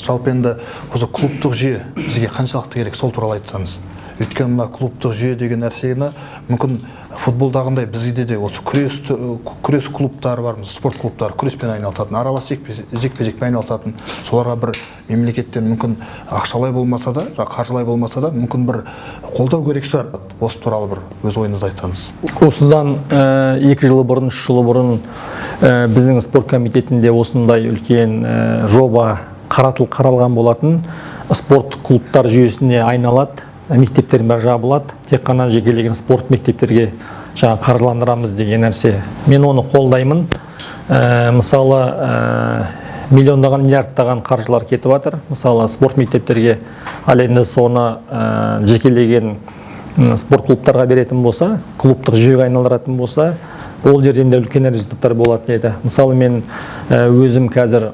Жалпы енді осы клубтық жүйе бізге қаншалықты керек, сол туралы айтсаңыз. Өйткені мына клубтық жүйе деген нәрсені мүмкін футболдағындай бізде де осы күрес клубтары бар, спорт клубтары күреспен айналысатын, аралас жекпе-жекпен айналысатын, соларға бір мемлекеттен мүмкін ақшалай болмаса да, қаржылай болмаса да, мүмкін бір қолдау керек шығар. Осы туралы бір өз ойыңызды айтсаңыз. Осыдан 2 жыл бұрын, 3 жыл бұрын біздің спорт комитетінде осындай үлкен жоба қаралған болатын. Спорт клубтар жүйесіне айналады, мектептердің бәрі жабылады, тек қана жекелеген спорт мектептерге қаржыландырамыз деген нәрсе. Мен оны қолдаймын. Мысалы, миллиондаған, миллиардтаған қаржылар кетіп жатыр. Мысалы, спорт мектептерге, ал енді соны жекелеген спорт клубтарға беретін болса, клубтық жүйеге айналдыратын болса, ол жерден де үлкен результаттар болатын еді. Мысалы, мен өзім қазір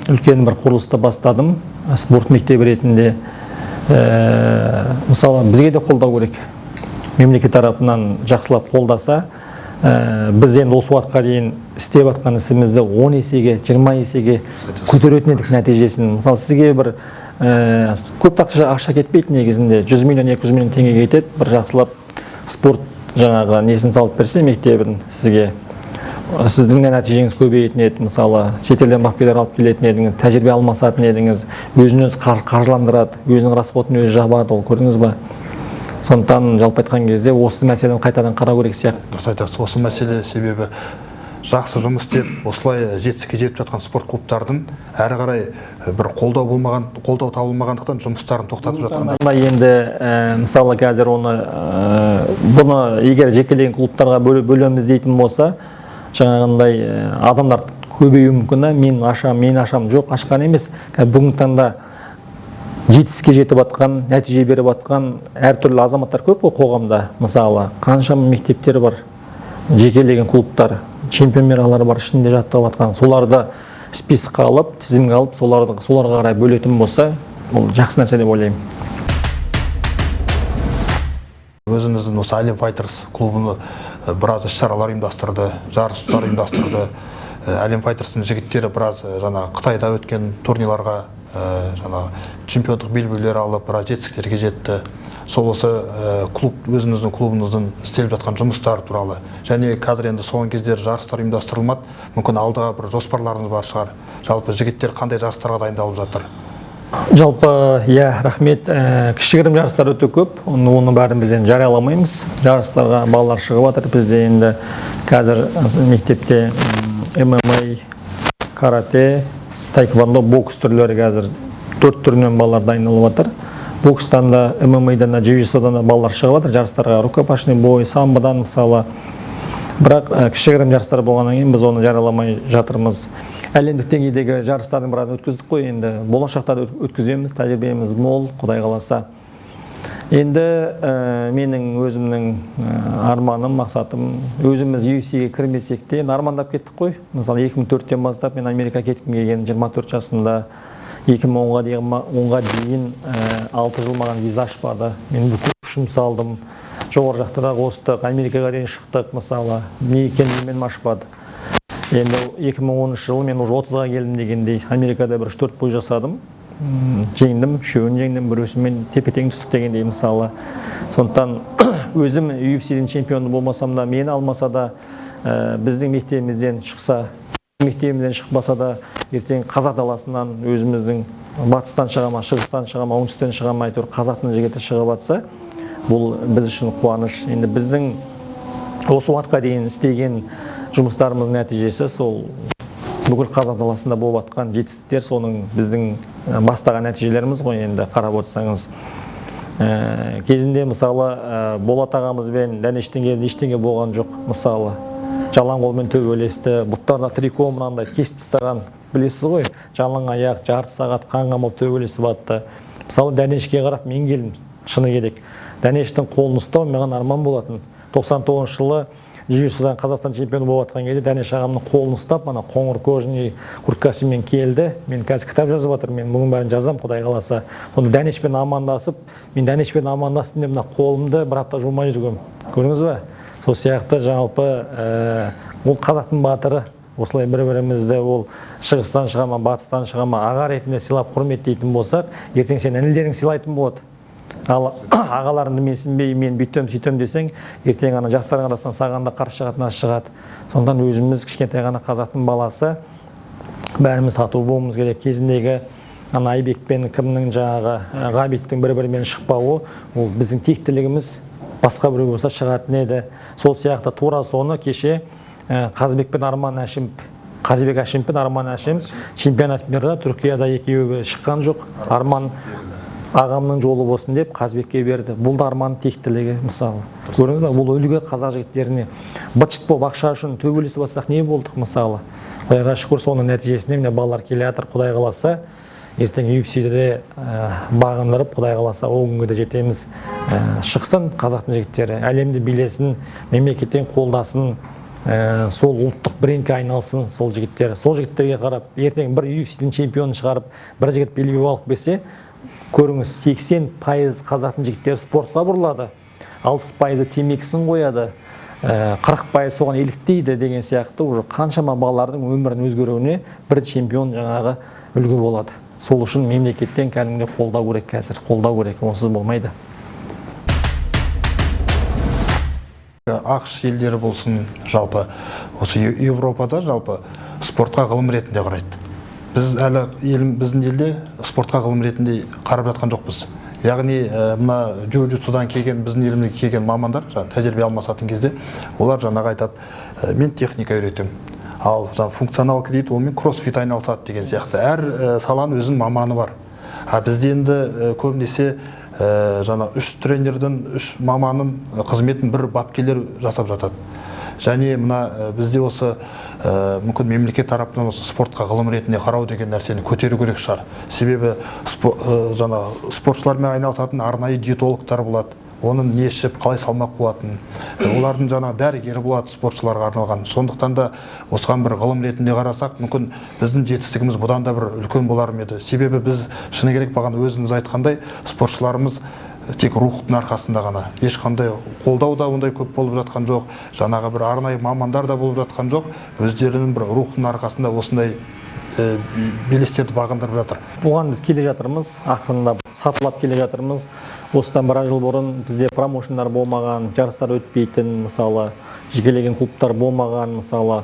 үлкен бір құрылысты бастадым, спорт мектебі ретінде. Мысалы, бізге де қолдау керек. Мемлекет тарапынан жақсылап қолдаса, біз енді осы уақытқа дейін істеп жатқан ісімізді 10 есеге, 20 есеге көтеретін едік нәтижесін. Мысалы, сізге бір көп ақша кетпейді негізінде, 100 миллион, 200 миллион теңге кетеді, бір жақсылап спорт жаңағы несін салып берсе мектебін сізге, сіздің нәтижеңіз көбейетін еді. Мысалы, шетелден бапкерлер алып келетін едіңіз, тәжірибе алмасатын едіңіз, өзін-өз қаржыландырады, өзінің расходын өзі жабады, ол көрдіңіз ба? Сондықтан жалпы айтқан кезде осы мәселені қайтадан қарау керек сияқты. Дұрыс айтасыз, осы мәселе себебі жақсы жұмыс істеп, осылай жетістікке жетіп жатқан спорт клубтардың әрі қарай бір қолдау табылмағандықтан жұмыстарын тоқтатып жатқандай. Енді мысалы қазір бұны егер жекелеген клубтарға бөлеміз дейтін болса, жаңағындай адамдар көбеюі мүмкін. Мен ашам, жоқ, ашқан емес. Бүгінгі таңда жетістікке жетіп жатқан, нәтиже беріп жатқан әртүрлі азаматтар көп қой қоғамда. Мысалы, қаншама мектептер бар, жекелеген клубтар, чемпионерлар бар, ішінде жаттығып жатқан. Соларды списокқа алып, тізімге алып, соларға қарай бөлетін болса, ол жақсы нәрсе деп ойлаймын. Өзіңіздің осы Әлем Файтерс клубыны біраз іс-шаралар ұйымдастырды, жарыстар ұйымдастырды. Әлем Файтерстың жігіттері біраз Қытайда өткен турнирларға чемпиондық белбеулер алып, біраз жетістіктерге жетті. Сол осы өзіңіздің клубыңыздың істеліп жатқан жұмыстар туралы. Және қазір енді соңғы кездері жарыстар ұйымдастырылмады. Мүмкін алдыға бір жоспарларыңыз бар шығар. Жалпы жігіттер қандай жарыстарға дайындалып жатыр? Жалпы, рахмет. Кішігірім жарыстар өте көп. Оны бәрін бізден жарияламаймыз. Жарыстарға балалар шығып жатыр. Бізде енді қазір мектепте ММА, карате, таеквондо, бокс түрлері қазір 4 түрінен балалар дайындалып жатыр. Бокстан да, ММА-дан да, jiu-jitsuдан да балалар шығып жатыр жарыстарға. Рукопашный бой, самбодан мысалы. Бірақ кішігірім жарыстар болғаннан кейін біз оны жарияламай жатырмыз. Әлемдік деңгейдегі жарыстардың біраз өткіздік қой, енді болашақта да өткіземіз, тәжірибеміз мол, Құдай қаласа. Енді менің өзімнің арманым, мақсатым, өзіміз UFC-ге кірмесек те армандап кеттік қой. Мысалы 2004-тен бастап мен Америка кеткім келген 24 жасымда, 2010-ға дейін 6 жыл маған виза ашпады. Мен бүкіл күшім салдым. Жоғары жақта да қостық, Америкаға дейін шықтық, мысалы, не екенін мен ашпады. Енді 2013 жылы мен уже 30-ға келдім дегендей, Америкада бір 4 бой жасадым. Жеңдім, үшеуін жеңдім, бірісімен тепе-тең түстік дегендей мысалы. Сондықтан өзім UFC-дің чемпионы болмасам да, мені алмаса да, біздің мектебімізден шықса, мектебімізден шықпаса да, ертең қазақ даласынан өзіміздің батыстан шығама, шығыстан шығама, оңтүстіктен шығама, әйтеуір қазақтың жігіті шығып жатса, бұл біз үшін қуаныш. Енді біздің осы уақытқа дейін істеген жұмыстарымыздың нәтижесі сол бүкіл қазақ даласында болып жатқан жетістіктер, соның біздің бастаған нәтижелеріміз ғой. Енді қарап отырсаңыз, кезінде мысалы Болат ағамызбен Дәнештен ештеңе болған жоқ. Мысалы жалаң қолмен төбелесті, бұттарда трико мынандай кесіп тастаған, білесіз ғой, жалаң аяқ, жарты сағат қан қамап төбелесіп жатты. Мысалы Дәнешке қарап мен келдім, шыны керек. Дәнештің қолын ұстау маған арман болатын. 99 жылы jiu-jitsuдан Қазақстан чемпионы болып жатқан кезде Дәнеш ағамның қолын ұстап, мана қоңыр кожаный курткасымен келді. Мен қазір кітап жазып жатырмын, мен бұның бәрін жазам, Құдай қаласа. Оны Дәнешпен амандасып, мен Дәнешпен амандастым деп мына қолымды бір апта жумай жүргем. Көрдіңіз бе? Сол сияқты жалпы ол қазақтың батыры, осылай бір-бірімізді ол шығыстан шыға ма, батыстан шыға ма, аға ретінде сыйлап құрметтейтін болсақ, ертең сен інілерің сыйлайтын болады. Ал ағаларыңды менсінбей, мен бүйтем, сөйтем десең, ертең ана жастардың арасынан саған да қарсы шығатыны шығады. Сондықтан өзіміз кішкентай ғана қазақтың баласы бәріміз тату болуымыз керек. Кезіндегі ана Айбек пен кімнің жаңағы Ғабиттің бір-бірімен шықпауы, ол біздің тектілігіміз, басқа біреу болса шығатын еді. Сол сияқты тура соны кеше Қазыбек пен Арман Әшімов, Қазыбек Әшімов пен Арман Әшімов чемпионат берді. Түркияда екеуі шыққан жоқ. Арман ағамның жолы болсын деп Қазыбекке берді. Бұл да Арманның тектілігі мысалы. Көрдіңіз бе, бұл үлгі қазақ жігіттеріне. Быт-шыт болып ақша үшін төбелесіп бастақ не болдық мысалы. Құдайға шүкір, соның нәтижесінде міне балалар келе жатыр. Құдай қаласа ертең UFC-де бағындырып, Құдай қаласа ол күнге де жетеміз. Шықсын қазақтың жігіттері, әлемді билесін, мемлекеттен қолдасын, сол ұлттық брендке айналсын сол жігіттер. Сол жігіттерге қарап, ертең бір UFC-дің чемпионын шығарып, бір жігіт белбеу алып берсе, көріңіз, 80% қазақтың жігіттері спортқа бұрылады, 60% темекісін қояды, 40% соған еліктейді деген сияқты, уже қаншама балалардың өмірін өзгеруіне бір чемпион жаңағы үлгі болады. Сол үшін мемлекеттен кәдімгі қолдау керек, қазір қолдау керек, онсыз болмайды. ақш елдері болсын, жалпы осы Европада жалпы спортқа ғылым ретінде қарайды. Біз әлі біздің елде спортқа ғылым ретінде қарап жатқан жоқпыз. Яғни мына джиу-джитсудан келген, біздің елімізге келген мамандар тәжірибе алмасатын кезде олар жаңағы айтады, мен техника үйретемін. Ал функционалка дейді, онымен кроссфит айналысады деген сияқты. Әр саланың өзінің маманы бар. Бізде енді көбінесе жаңа 3 тренердің, 3 маманның қызметін бір бапкерлер жасап жатады. Және мына бізде осы мүмкін мемлекет тарапынан осы спортқа ғылым ретінде қарау деген нәрсені көтеру керек шығар. Себебі жаңа спортшылармен айналысатын арнайы диетологтар болады. Оның не ішіп, қалай салмақ қуатын, олардың жаңа дәрігері болады спортшыларға арналған. Сондықтан да осыған бір ғылым ретінде қарасақ, мүмкін біздің жетістігіміз бұдан да бір үлкен болар ма еді. Себебі біз шыны керек бағана өзіңіз айтқандай, спортшыларымыз тек рухтың арқасында ғана. Ешқандай қолдау да ондай көп болып жатқан жоқ. Жаңағы бір арнайы мамандар да болып жатқан жоқ. Өздерінің бір рухтың арқасында осындай белестерді бағындырып жатыр. Бұған біз келе жатырмыз, ақырындап сатылап келе жатырмыз. Осыдан бір жыл бұрын бізде промоушендар болмаған, жарыстар өтпейтін, мысалы, жекелеген клубтар болмаған, мысалы,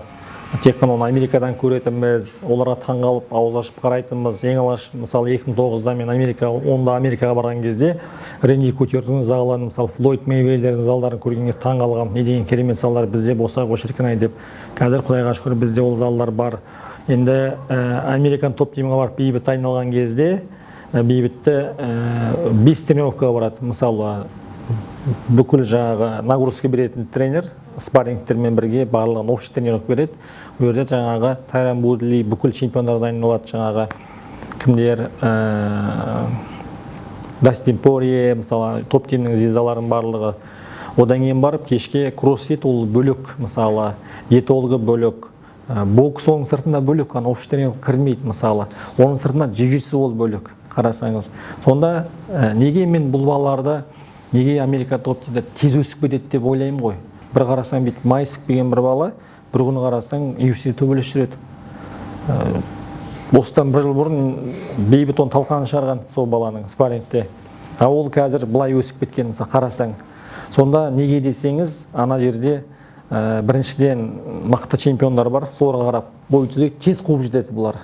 тек қана Америкадан көретінбіз, оларға таңғалып ауыз ашып қарайтынбыз. Ең алғаш, мысалы, 2009-да мен Америкаға барған кезде Ренди Кутердің залын, мысалы, Флойд Мейвезердің залдарын көрген кезде таңғалғам. Не деген керемет залдар бізде болса ғой шіркін-ай деп. Қазір Құдайға шүкір бізде ол залдар бар. Енді Американ топ тимге барып бейбіт айналған кезде бейбітті 5 тренировкаға барады. Мысалы, бүкіл жаңағы нагрузка беретін тренер спаррингтермен бірге барлығын общий тренировка береді. Ол жерде жаңағы Тайран Будли бүкіл чемпиондар дайындалады, жаңағы кімдер Дастин Порье, мысалы, топ тимнің звездаларын барлығы. Одан кейін барып кешке кроссфит ол бөлек, мысалы, диетологы бөлек. Бокс оның сыртында бөлек, общий тренировка кірмейді, мысалы. Оның сыртында джиу-джитсу ол бөлек, қарасаңыз. Сонда неге мен бұл балаларды, неге Америка топ-тимде тез өсіп кетеді деп ойлаймын ғой. Бір қарасаң бит Майсик деген бір бала, бір күні қарасаң UFC төбелес жүреді. Осыдан бір жыл бұрын бейбіт оны талқаны шығарған сол баланың спаррингте. Ол қазір былай өсіп кеткен, мысалы, қарасаң. Сонда неге десеңіз, ана жерде біріншіден мықты чемпиондар бар, соларға қарап бой түзеп тез қуып жетеді бұлар.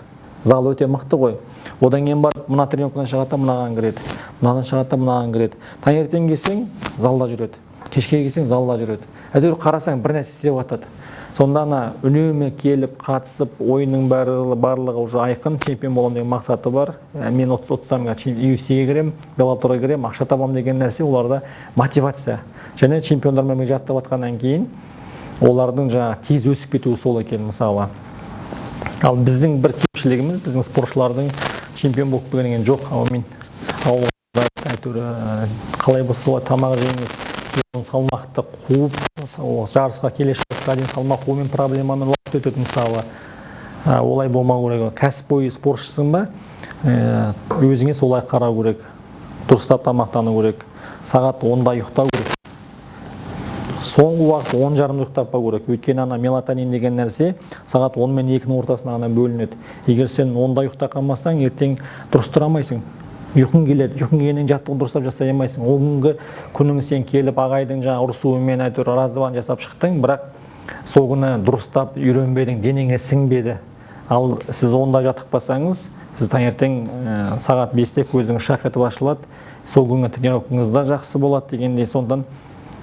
Зал өте мықты ғой. Одан кейін барып мына тренировкадан шығады, мынаған кіреді. Мынадан шығады, мынаған кіреді. Таңертең келсең, залда жүреді. Кешке келсең, залда жүреді. Әйтеуір қарасаң бір нәрсе істеп жатады. Сонда ана үнемі келіп қатысып, ойынның барлығы уже айқын, чемпион боламын деген мақсаты бар. Мен 30-ға UFC-ге кірем, Беллаторға кірем, ақша табамын деген нәрсе оларда мотивация. Және чемпиондармен жаттап жатқаннан кейін олардың жаңа тез өсіп кетуі сол екен, мысалы. Ал біздің бір кемшілігіміз, біздің спортшылардың чемпион болып келген жоқ. Мен ауылда әйтеуір қалай болса солай тамақ жейміз, салмақты қуып, жарысқа келесі жасқа дейін салмақ қуумен проблемамен уақыт өтеді, мысалы. Олай болмау керек. Кәсіпқой спортшысың ба, өзіңе солай қарау керек. Дұрыстап тамақтану керек. Сағат 10-да ұйықтау керек. соңғы уақыт 10:30 ұйықтап қалу керек. Өйткені ана мелатонин деген нәрсе сағат 10 мен 2-ның ортасына ғана бөлінеді. Егер сен 10-да ұйықтап қалмасаң, ертең дұрыс тұра алмайсың. Ұйқың келеді. Ұйқың келгеннен жаттығын дұрыстап жасай алмайсың. Ол күнгі күнің сен келіп ағайдың жаңа ұрысуымен әйтеуір раздаван жасап шықтың, бірақ сол күні дұрыстап үйренбедің, денеңе сіңбеді. Ал сіз 10-да жатықпасаңыз, сіз таңертең сағат 5-те көзіңіз шақ етіп ашылады. Сол күнгі тренировкаңыз да жақсы болады дегендей. Сондан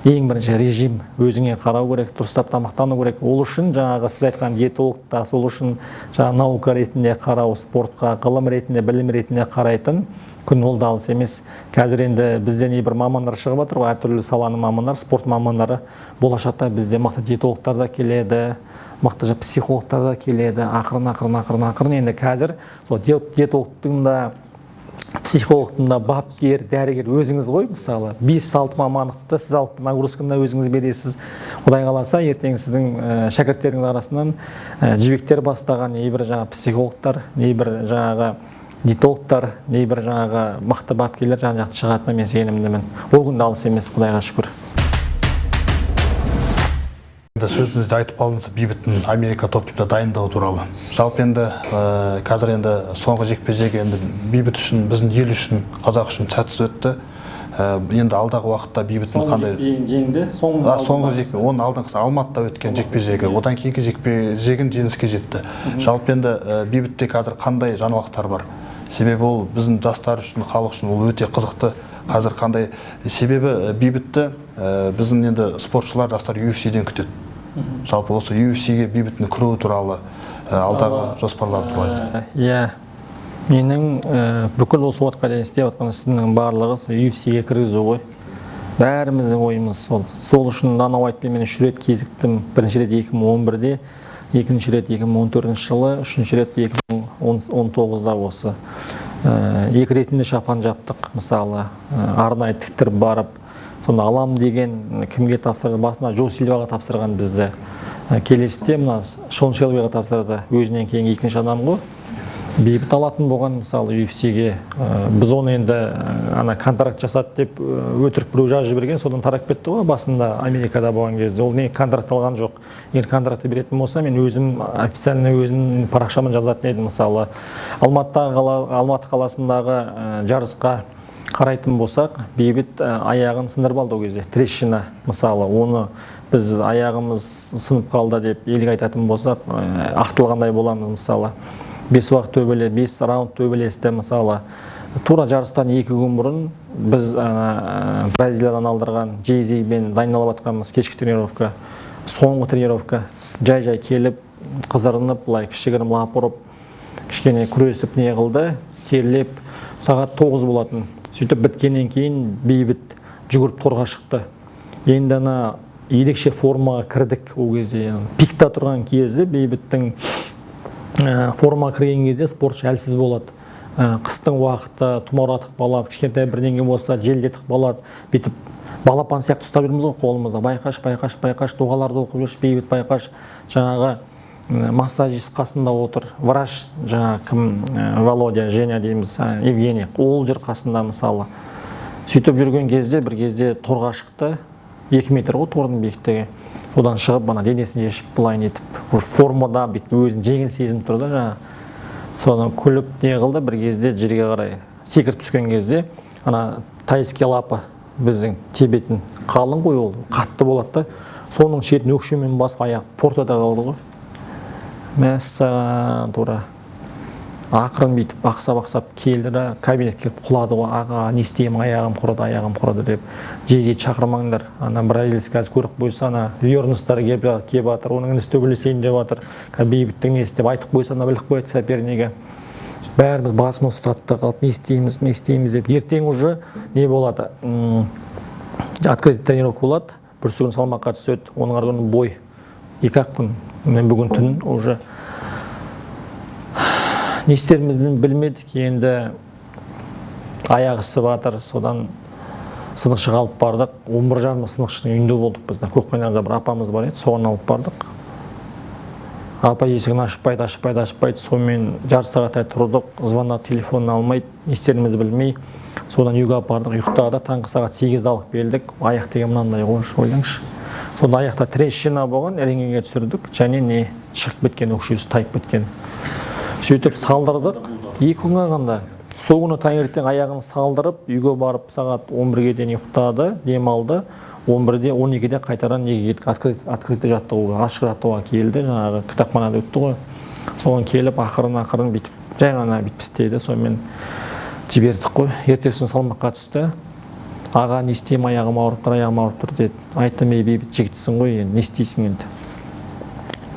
ең бірінші режим өзіңе қарау керек, дұрыстап тамақтану керек. Ол үшін жаңағы сіз айтқан диетологта, сол үшін жаңа наука ретінде қарау, спортқа, ғылым ретінде, білім ретінде қарайтын күн ол да алыс емес. Қазір енді бізде небір мамандар шығып жатыр ғой, әртүрлі саланың мамандары, спорт мамандары. Болашақта бізде мықты диетологтар да келеді, мықты психологтар да келеді. Ақырын енді қазір сол диетологтың да психологтың да бапкер, дәрігер өзіңіз ғой, мысалы 5-6 мамандықты сіз алып нагрузканы өзіңіз бересіз. Құдай қаласа ертең сіздің шәкірттеріңіз арасынан жібектер бастаған небір жаңа психологтар, небір жаңағы диетологтар, небір жаңағы мықты бапкерлер жан-жақты шығатынына мен сенімдімін. Ол күн алыс емес, Құдайға шүкір. Сөзіңізде айтып қалдыңыз бейбіттің Америка топ-типте дайындығы туралы. Жалпы енді қазір енді соңғы жекпе-жегі енді бейбіт үшін, біздің ел үшін, қазақ үшін сәтсіз өтті. Енді алдағы уақытта бейбіттің қандай жеңді? Соңғы жекпе, оның алдыңғысы Алматыда өткен жекпе-жегі, одан кейінгі жекпе-жегін жеңіске жетті. Жалпы енді бейбітте қазір қандай жаңалықтар бар? Себебі ол біздің жастар үшін, халық үшін ол өте қызықты. Қазір қандай себебі бейбітті біздің енді спортшылар жастар UFC-ден күтеді. Жалпы осы UFC-ге бейбіттің кіруі туралы алдағы жоспарлар туралы айтсақ. Иә, менің бүкіл осы уақытқа дейін істеп жатқан істің барлығы UFC-ге кіргізу ғой. Бәріміздің ойымыз сол. Сол үшін Дана Уайтпен мен 3 рет кезіктім. Бірінші рет 2011-де, екінші рет 2014 жылы, үшінші рет 2019-да осы. Екі ретінде шапан жаптық, мысалы, арнайы тіктіріп барып, сонда алам деген кімге тапсырды? Басына Джо Сильваға тапсырған бізді. Келесіде мына Шон Шелбиға тапсырды. Өзінен кейін екінші адам ғой. Бейбіт алатын болған, мысалы, UFC-ге. Біз оны енді контракт жасады деп өтірік біреу жазып жіберген, содан тарап кетті ғой басында Америкада болған кезде. Ол не контракт алған жоқ. Егер контракты беретін болса, мен өзім официально өзім парақшамын жазатын едім, мысалы. Алматы қаласындағы жарысқа қарайтын болсақ, бейбіт аяғын сындырып алды ол кезде. Трещина, мысалы, оны біз аяғымыз сынып қалды деп елге айтатын болсақ, ақтылғандай боламыз, мысалы. 5 раунд төбелесті, мысалы. Тура жарыстан 2 күн бұрын біз Бразилиядан алдырған Jay-Z'бен дайындалып жатқанбыз, кешкі тренировка, соңғы тренировка. Жай-жай келіп, қызарынып, кішігірім лап ұрып, кішкене күресіп не қылды, терлеп, сағат 9 болатын. Сөйтіп біткеннен кейін бейбіт жүгіріп торға шықты. Енді ерекше формаға кірдік ол кезде. Пикта тұрған кезі бейбіттің формаға кірген кезде спортшы әлсіз болады. Қыстың уақыты тұмауратық болады, кішкентай бірдеңе болса желдетіп болады. Бүйтіп балапан сияқты ұстап жүрміз ғой қолымызда. Байқаш, доғаларды оқып жүрші, бейбіт байқаш. Жаңағы массажист қасында отыр. Врач, жаңағы кім, Володя, Женя дейміз, Евгений. Ол жүр қасында, мысалы. Сөйтіп жүрген кезде, бір кезде торға шықты. 2 метр ғой тордың биіктігі. Одан шығып, денесін жешіп, бұлайын етіп, формада өзін жеңіл сезініп тұрды. Содан күліп не қылды, бір кезде жерге қарай секіріп түскен кезде, тайский лапы біздің тебетін қалың ғой, ол қатты болады. Соның шетін өкшемен басып аяқ портада қалды ғой. Мәссаған тура. Ақырын бүйтіп бақсап келді де, кабинетке келіп құлады ғой. Аға, не істеймін, аяғым құрады деп. Jay-Z шақырмаңдар. Бразилиясы қазір көріп қойса, Льорнустар келіп жатыр, оның інісі төбелесейін деп жатыр. Бейбіттің не істеп айтып қойса, біліп қояды сопернигі. Бәріміз басымыз ұстатты қалып, не істейміз деп. Ертең уже не болады? Открытый тренировка болады. Бүрсі күн салмаққа түседі, оның арғы бой. 2-ақ күн. Мен бүгін түн уже не істерімізді білмедік, енді аяқ ісіп жатыр, содан сынықшыға алып бардық. 11:30 сынықшының үйінде болдық біз. Көкқайнарда бір апамыз бар еді, соған алып бардық. Апа есігін ашпайды, сонымен жарты сағаттай тұрдық, звонок телефонын алмайды, не істерімізді білмей. Содан үйге апардық, ұйықтады, таңғы сағат 8-де алып келдік. Аяқ деген мынандай ғой, ойлаңызшы. сонда аяқта трещина болған, рентгенге түсірдік, және не шығып кеткен, өкшесі тайып кеткен. Сөйтіп салдырдық, 2 күн қалғанда. Сол күні таңертең аяғын салдырып, үйге барып сағат 11-ге дейін ұйықтады, демалды. 11-де, 12-де қайтадан неге кетіп, открытый жаттығуға, ашық жаттығуға келді, жаңағы кітапханада өтті ғой. Соған келіп, ақырын бүйтіп, жай ғана бүйтіп істеді, сонымен жібердік қой. Ертесін салмаққа түсті. Аға, не істеймін, аяғым ауырып тұр деді. Айттым, бейбіт жігітсің ғой, не істейсің енді.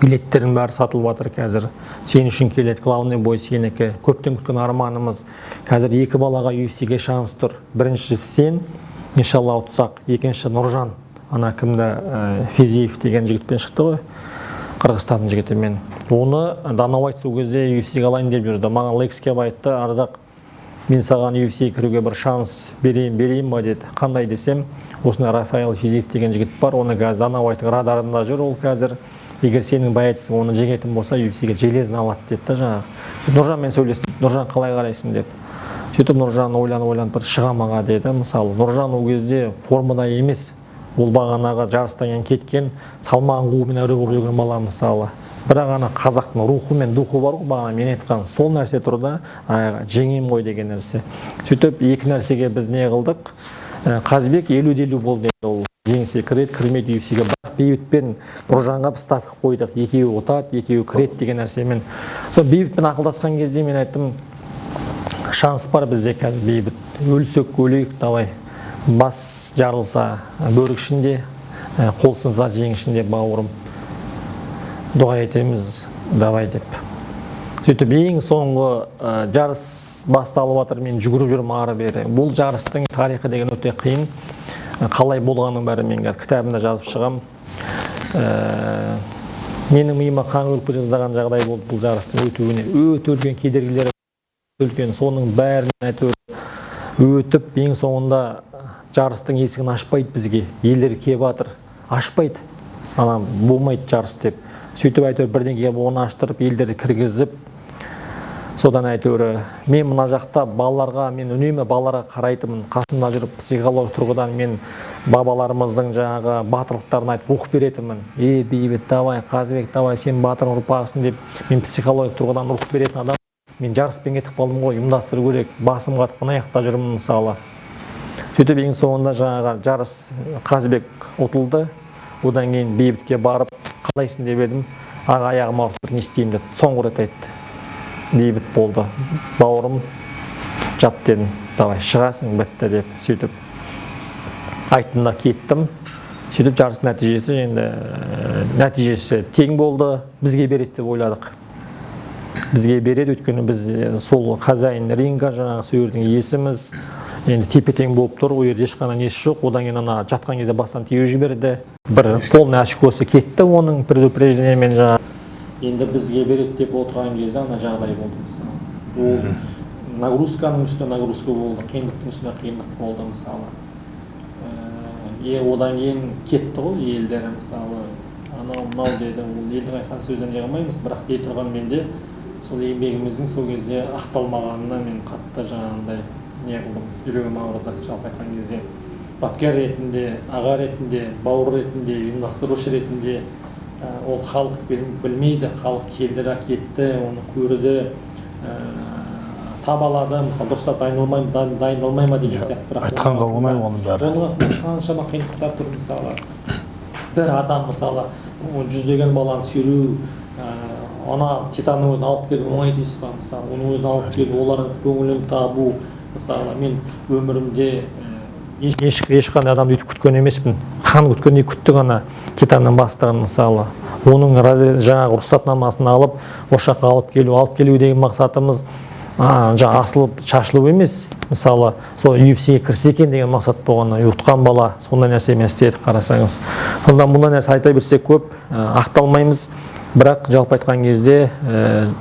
Билеттердің бәрі сатылып жатыр қазір. Сен үшін келеді, главный бой сенікі. Көптен күткен арманымыз. Қазір 2 балаға UFC-ге шанс тұр. Біріншісі сен, иншалла ұтсақ. Екінші Нұржан, ана кімді Физиев деген жігітпен шықты ғой. Қырғызстанның жігітімен. Оны Данабай сол кезде UFC-ге алайын деп жүрді. Маған Лекс кеп айтты, Ардақ, мен саған UFC-ге кіруге бір шанс берейін ба деді. Қандай десем, осында Рафаэл Физиев деген жігіт бар. Оны қазір Данабайдың радарында жүр ол қазір. Егер сенің байытсың, оны жеңетін болса, UFC-ге железін алады деді жаңағы. Нұржанмен сөйлестім. Нұржан қалай қарайсың деп. Сөйтіп Нұржан ойланып бір шығамаға деді. Мысалы, Нұржан ол кезде формада емес. Ол бағанағы жарыстан кеткен, салмағын қуумен әуре болып жүрген бала мысалы. Бірақ ана қазақтың рухы мен духы бар ғой, бағана мен айтқан сол нәрсе тұрда, жеңем ғой деген нәрсе. Сөйтіп 2 нәрсеге біз не қылдық? Қазбек 50-50 болды деді ол. Жеңсе кіреді, кірмейді UFC-ге. Бейбітпен Нұржанға ставка қойдық. Екеуі ұтады, екеуі кіреді деген нәрсемен. Сол Бейбітпен ақылдасқан кезде мен айттым, шанс бар бізде қазір Бейбіт. Өлсек, өлейік, давай. Бас жарылса бөрік ішінде, қол сынса жең ішінде бауырым. Дұға етеміз, давай деп. Сөйтіп ең соңғы жарыс басталып жатыр, мен жүгіріп жүрмін ары бері. Бұл жарыстың тарихы деген өте қиын. Қалай болғанын бәрі мен кітабымда жазып шығам. Менің миыма қан өліп жаздаған жағдай болды бұл жарыстың өтуіне. Өте үлкен кедергілері үлкен, соның бәрін өтіп, ең соңында жарыстың есігін ашпайды бізге. Елдер кеп жатыр, ашпайды. Ана болмайды жарыс деп. Сөйтіп әйтеуір бірдеңеге оны аштырып, елдерді кіргізіп, содан әйтеуір мен мына жақта балаларға, мен үнемі балаларға қарайтымын, қасымда жүріп психологиялық тұрғыдан мен бабаларымыздың жаңағы батырлықтарын айтып рух беретінмін. Бейбіт, давай, Қазыбек, давай, сен батыр ұрпағысың деп, мен психологиялық тұрғыдан рух беретін адам. Мен жарыспен кетіп қалдым ғой, ұйымдастыру керек, басым қатып мына жақта жүрмін мысалы. Сөйтіп ең соңында жаңағы жарыс Қазыбек ұтылды. Одан кейін Бейбітке барып, қалайсың деп едім, аға аяғым ауырып тұр, не істеймін деп, соңғы рет айтты. Бейбіт болды, бауырым, жат дедім, давай, шығасың бітті деп, сөйтіп айттым да кеттім. Сөйтіп жарыс нәтижесі, енді нәтижесі тең болды, бізге береді деп ойладық. Бізге береді, өйткені біз сол хозяин ринга жаңағы сөйердің есіміз, енді тепе-тең болып тұр, ол жерде ешқандай несі жоқ. Одан кейін ана жатқан кезде бастан теуіп жіберді. Бір полный очкосы кетті оның предупреждениемен жаңағы. Енді бізге береді деп отырған кезде ана жағдай болды мысалы. Ол нагрузканың үстіне нагрузка болды, қиындықтың үстіне қиындық болды мысалы. Одан кейін кетті ғой елдері мысалы. Анау мынау деді, ол елдің айтқан сөзден жығылмаймыз, бірақ дей тұрған менде сол еңбегіміздің сол кезде ақталмағанына мен қатты жаңағындай не қылдым, жүрегім ауырды жалпы айтқан кезде. Бапкер ретінде, аға ретінде, бауыр ретінде, ұйымдастырушы ретінде ол халық білмейді, халық келдіра кетті, оны көрді, табалады, мысалы дұрыстап дайындалмай ма деген сияқты. Айтқанға оңай оның бәрі. Оның қаншама қиындықтар тұр мысалы. Бір адам мысалы жүздеген баланы сүйреу, ана титанның өзін алып келу оңай дейсіз ба мысалы, оның өзін алып келу, олардың көңілін табу. Мысалы, мен өмірімде ешқандай адамды үйтіп күткен емеспін. Хан күткендей күттік ана титанның бастығын мысалы. Оның жаңағы рұқсатнамасын алып, ошаққа алып келу деген мақсатымыз жаңа асылып шашылу емес. Мысалы, сол UFC-ге кірсе екен деген мақсат болғанда, ұтқан бала, сондай нәрсемен істедік қарасаңыз. Сонда мұндай нәрсе айта берсек көп, ақталмаймыз. Бірақ жалпы айтқан кезде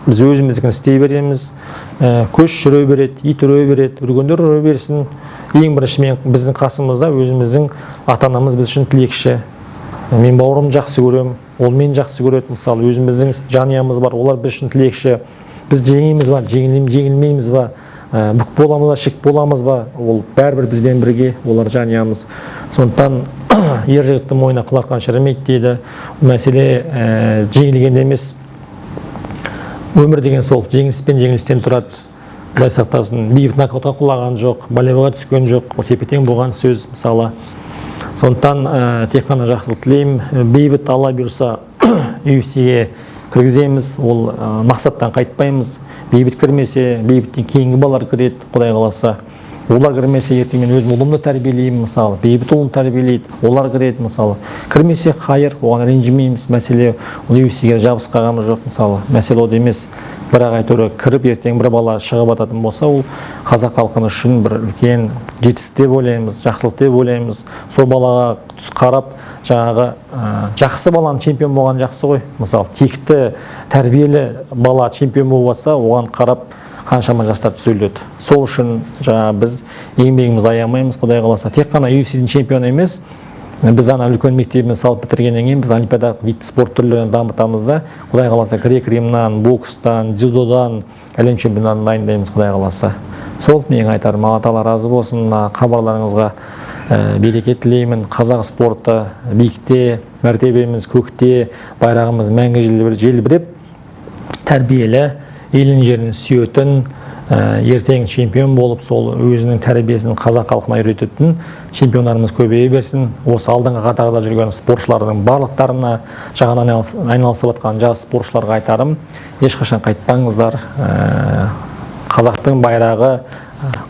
біз өзіміздікін істей береміз. Көш жүре береді, ит үре береді, үргендер үре берсін. Ең бірінші біздің қасымызда өзіміздің ата-анамыз біз үшін тілекші. Мен бауырым жақсы көрем, ол мен жақсы көреді. Мысалы, өзіміздің жанұямыз бар, олар біз үшін тілекші. Біз жеңеміз ба, жеңілмейміз ба, бүк боламыз ба, шік боламыз ба, ол бәрібір бізбен бірге, олар жанұямыз. Сондықтан ер жігіттің мойнына қыл арқан шірімейді дейді. Мәселе жеңілгенде емес. Өмір деген сол жеңіліспен жеңілістен тұрады. Құдай сақтасын. Бейбіт нокаутқа құлаған жоқ, болевойға түскен жоқ, тепе-тең болған сөз мысалы. Сондықтан тек қана жақсылық тілеймін. Бейбіт Алла бұйырса UFC-ге кіргіземіз, ол мақсаттан қайтпаймыз. Бейбіт кірмесе, бейбіттен кейінгі балалар кіреді, Құдай қаласа. Олар кірмесе, ертең мен өзім ұлымды тәрбиелеймін, мысалы. Бейбіт ұлын тәрбиелейді, олар кіреді, мысалы. Кірмесе қайыр, оған ренжімейміз. Мәселе ол UFC-ге жабысқағамыз жоқ, мысалы. Мәселе ол емес. Бірақ әйтеуір кіріп ертең бір бала шығып ататын болса, ол қазақ халқының үшін бір үлкен жетістік деп ойлаймыз, жақсылық деп ойлаймыз. Сол балаға түс қарап, жаңағы жақсы баланың чемпион болған жақсы ғой. Мысалы, текті тәрбиелі бала чемпион болып жатса, оған қарап қаншама жастар түзеледі. Сол үшін жаңағы біз еңбегімізді аямаймыз, Құдай қаласа. Тек қана UFC-дің чемпионы емес, біз ана үлкен мектебімізді салып бітіргеннен кейін біз олимпиадалық вид спорт түрлерін дамытамыз да, Құдай қаласа, грек-римнан, бокстан, дзюдодан әлем чемпиондарын дайындаймыз, Құдай қаласа. Сол менің айтарым. Алла тағала разы болсын. Хабарларыңызға береке тілеймін. Қазақ спорты биікте, мәртебеміз көкте, байрағымыз мәңгі желбіреп, тәрбиелі, елін жерін сүйетін, ертең чемпион болып, сол өзінің тәрбиесін қазақ халқына үйрететін чемпиондарымыз көбейе берсін. Осы алдыңғы қатарда жүрген спортшылардың барлықтарына, жаңадан айналысып жатқан жас спортшыларға айтарым, ешқашан қайтпаңыздар. Қазақтың байрағы,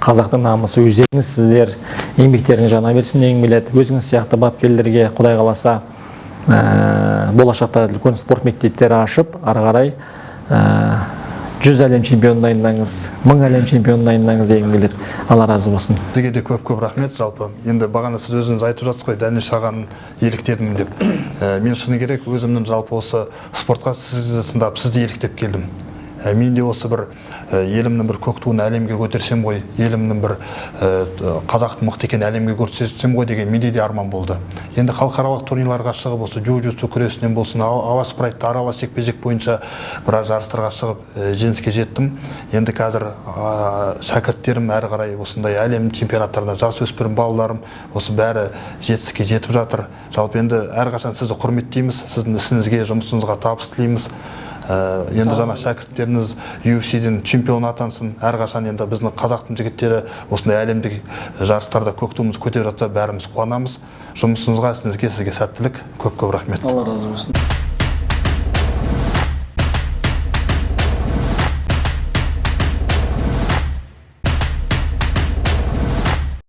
қазақтың намысы өздеріңіз, сіздер еңбектеріңіз жана берсін дегім келеді. Өзіңіз сияқты бапкерлерге Құдай қаласа болашақта үлкен спорт мектептері ашып, ары қарай 100 әлем чемпионын дайындаңыз, 1000 әлем чемпионын дайындаңыз дегім келеді. Алла разы болсын. Сізге де көп рахмет. Жалпы енді бағана сіз өзіңіз айтып жатсыз ғой, Дәнеш ағаны еліктедім деп. Мен шыны керек өзімнің жалпы осы спортқа сізді тыңдап, сізді еліктеп келдім. Мен де осы бір елімнің бір көк туын әлемге көтерсем ғой, елімнің бір қазақтың мықты екенін әлемге көрсетсем ғой деген менде де арман болды. Енді халықаралық турнирларға шығып, осы джиу-джитсу күресінен болсын, алаш прайдта аралас жекпе-жек бойынша біраз жарыстарға шығып жеңіске жеттім. Енді қазір шәкірттерім әрі қарай осындай әлем чемпионаттарында жасөспірім балаларым осы бәрі жетістікке жетіп жатыр. Жалпы енді әрқашан сізді құрметтейміз, сіздің ісіңізге, жұмысыңызға табыс тілейміз. Енді жаңа шәкірттеріңіз UFC-ден чемпион атансын. Әрқашан енді біздің қазақтың жігіттері осындай әлемдік жарыстарда көк туымызды көтеріп жатса, бәріміз қуанамыз. Жұмысыңызға, ісіңізге сізге сәттілік. Көп рахмет. Алла разы болсын.